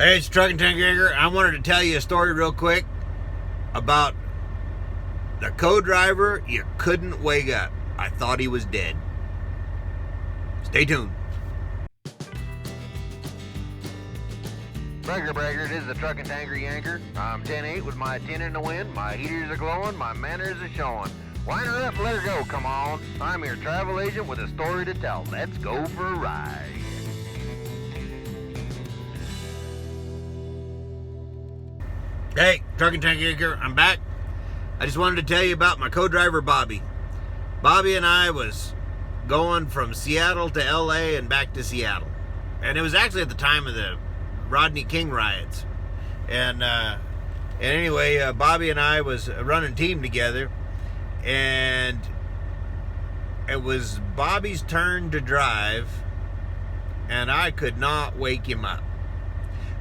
Hey, it's Truck and Tank Yanker. I wanted to tell you a story real quick about the co-driver you couldn't wake up. I thought he was dead. Stay tuned. Breaker, this is the Truck and Tanker Yanker. I'm 10-8 with my 10 in the wind. My heaters are glowing, my manners are showing. Wind her up, let her go, come on. I'm your travel agent with a story to tell. Let's go for a ride. Hey, Truck and Tank Yanker, I'm back. I just wanted to tell you about my co-driver, Bobby. Bobby and I was going from Seattle to LA and back to Seattle. And it was actually at the time of the Rodney King riots. And anyway, Bobby and I was running team together. And it was Bobby's turn to drive. And I could not wake him up.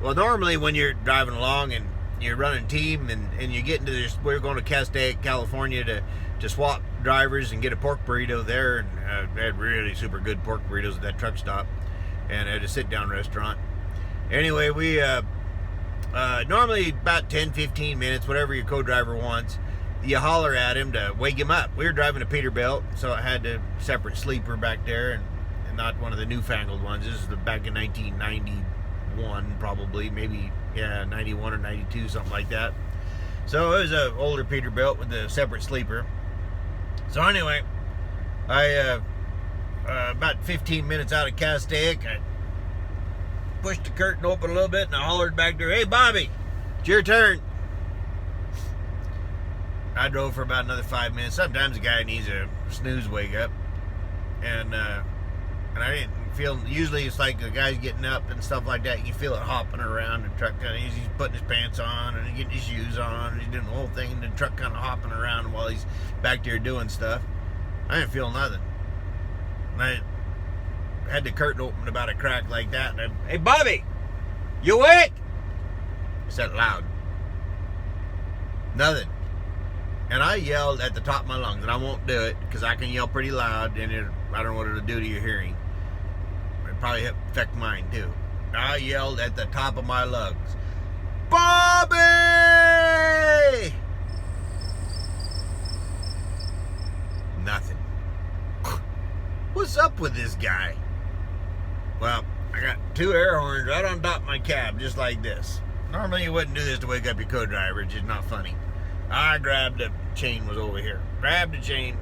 Well, normally when you're driving along and you're running team and you get into this, we're going to Castaic, California to swap drivers and get a pork burrito there, and they had really super good pork burritos at that truck stop, and at a sit-down restaurant. Anyway, we normally about 10-15 minutes, whatever your co-driver wants, you holler at him to wake him up. We were driving a Peterbilt, so I had a separate sleeper back there, and not one of the newfangled ones. This is back in 1991, probably, maybe, yeah, 91 or 92, something like that. So it was an older Peterbilt with a separate sleeper. So anyway, I about 15 minutes out of Castaic, I pushed the curtain open a little bit and I hollered back there, "Hey Bobby, it's your turn." I drove for about another 5 minutes. Sometimes a guy needs a snooze wake up, and I didn't feel. Usually it's like the guy's getting up and stuff like that. You can feel it hopping around the truck. He's putting his pants on and getting his shoes on, and he's doing the whole thing, and the truck kind of hopping around while he's back there doing stuff. I didn't feel nothing. And I had the curtain open about a crack like that. And "Hey Bobby, you awake?" I said it loud. Nothing. And I yelled at the top of my lungs, and I won't do it because I can yell pretty loud, and I don't know what it'll do to your hearing. It'll probably affect mine too. I yelled at the top of my lungs, "Bobby!" Nothing. What's up with this guy? Well, I got two air horns right on top of my cab, just like this. Normally you wouldn't do this to wake up your co-driver. It's just not funny. I grabbed the chain, was over here. Grabbed the chain.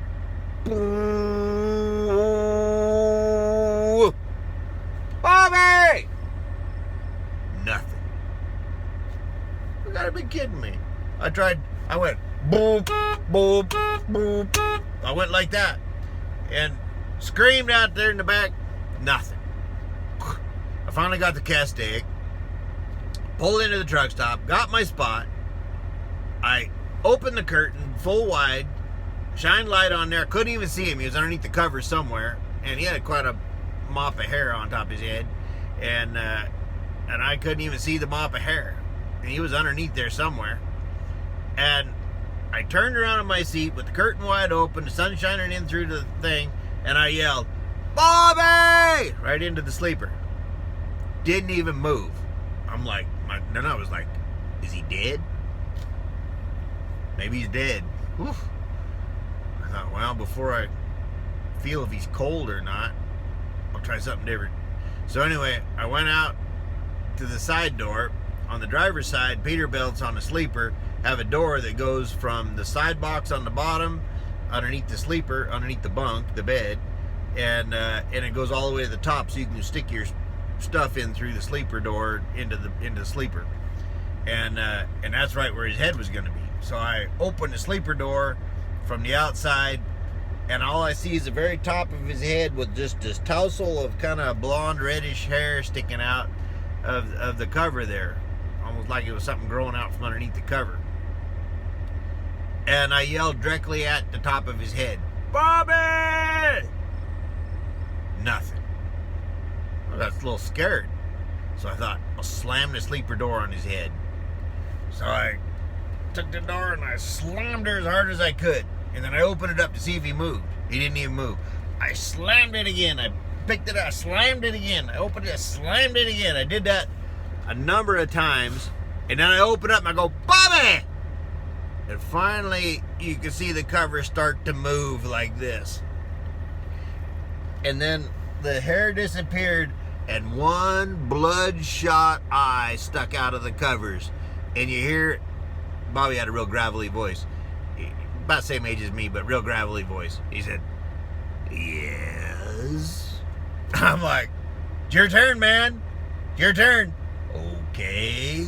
Bobby! Nothing. You gotta be kidding me. I went boom, boom, boom, boom. I went like that. And screamed out there in the back. Nothing. I finally got the Castaic. Pulled into the truck stop. Got my spot. I opened the curtain full wide, shined light on there. Couldn't even see him. He was underneath the cover somewhere, and he had quite a mop of hair on top of his head, and I couldn't even see the mop of hair, and he was underneath there somewhere. And I turned around in my seat with the curtain wide open, the sun shining in through the thing, and I yelled, "Bobby!" right into the sleeper. Didn't even move. I'm like, then I was like, is he dead? Maybe he's dead. Oof. I thought, well, before I feel if he's cold or not, I'll try something different. So anyway, I went out to the side door. On the driver's side, Peterbilts on the sleeper have a door that goes from the side box on the bottom, underneath the sleeper, underneath the bunk, the bed, and it goes all the way to the top, so you can stick your stuff in through the sleeper door into the sleeper, and that's right where his head was going to be. So I opened the sleeper door from the outside, and all I see is the very top of his head with just this tousle of kind of blonde reddish hair sticking out of the cover there, almost like it was something growing out from underneath the cover. And I yelled directly at the top of his head, "Bobby!" Nothing. I got a little scared, so I thought, I'll slam the sleeper door on his head. So I took the door and I slammed her as hard as I could, and then I opened it up to see if he moved. He didn't even move. I slammed it again. I picked it up, slammed it again. I opened it, slammed it again. I did that a number of times, and then I open up and I go, Bobby! And finally, you can see the cover start to move like this. And then the hair disappeared, and one bloodshot eye stuck out of the covers. And you hear, Bobby had a real gravelly voice. About the same age as me, but real gravelly voice. He said, yes? I'm like, it's your turn, man. It's your turn. Okay.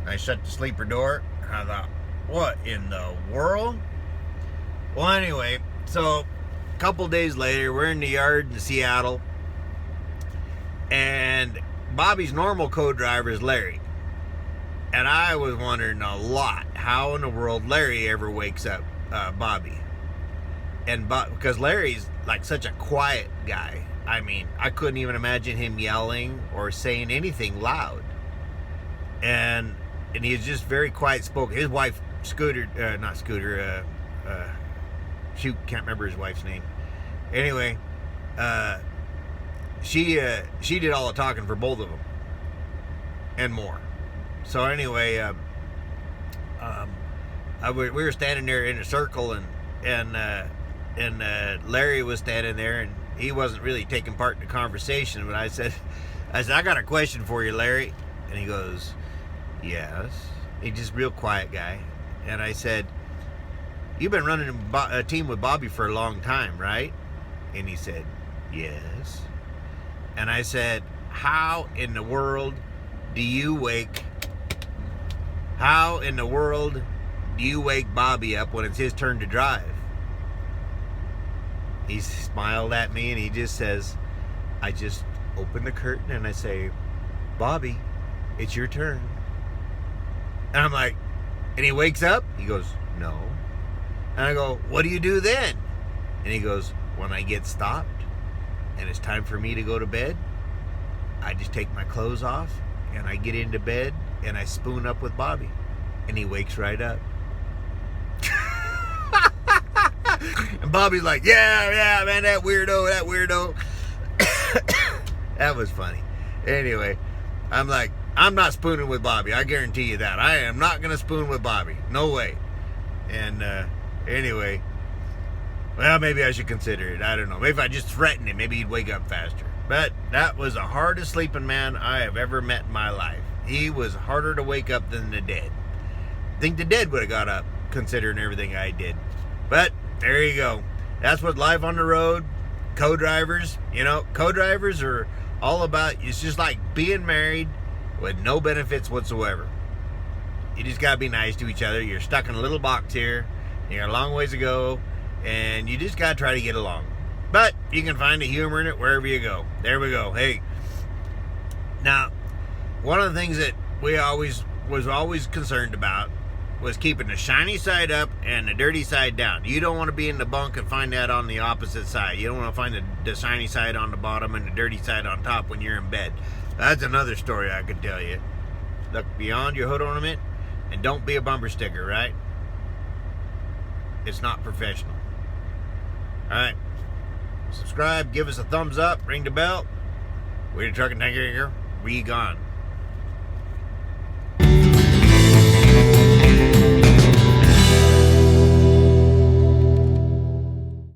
I shut the sleeper door. I thought, what in the world? Well, anyway, so a couple days later, we're in the yard in Seattle, and Bobby's normal co-driver is Larry. And I was wondering a lot how in the world Larry ever wakes up Bobby. And because Larry's like such a quiet guy. I mean, I couldn't even imagine him yelling or saying anything loud. And he's just very quiet spoken. His wife, Scooter, shoot, can't remember his wife's name. Anyway, she did all the talking for both of them and more. So anyway, we were standing there in a circle, and Larry was standing there, and he wasn't really taking part in the conversation. But I said, I got a question for you, Larry. And he goes, yes. He's just a real quiet guy. And I said, you've been running a team with Bobby for a long time, right? And he said, yes. And I said, how in the world do you wake Bobby up when it's his turn to drive? He smiled at me and he just says, I just open the curtain and I say, Bobby, it's your turn. And I'm like, and he wakes up? He goes, no. And I go, what do you do then? And he goes, when I get stopped and it's time for me to go to bed, I just take my clothes off and I get into bed and I spoon up with Bobby. And he wakes right up. And Bobby's like, yeah, man, that weirdo. That was funny. Anyway, I'm like, I'm not spooning with Bobby. I guarantee you that. I am not going to spoon with Bobby. No way. And anyway, well, maybe I should consider it. I don't know. Maybe if I just threatened him, maybe he'd wake up faster. But that was the hardest sleeping man I have ever met in my life. He was harder to wake up than the dead. I think the dead would have got up, considering everything I did. But there you go. That's what life on the road, co-drivers, co-drivers are all about. It's just like being married with no benefits whatsoever. You just got to be nice to each other. You're stuck in a little box here. You got a long ways to go, and you just got to try to get along. But you can find the humor in it wherever you go. There we go. Hey, now, one of the things that we was always concerned about was keeping the shiny side up and the dirty side down. You don't want to be in the bunk and find that on the opposite side. You don't want to find the shiny side on the bottom and the dirty side on top when you're in bed. That's another story I could tell you. Look beyond your hood ornament and don't be a bumper sticker, right? It's not professional. Alright. Subscribe, give us a thumbs up, ring the bell. We're the Truck and Tanker here. We gone.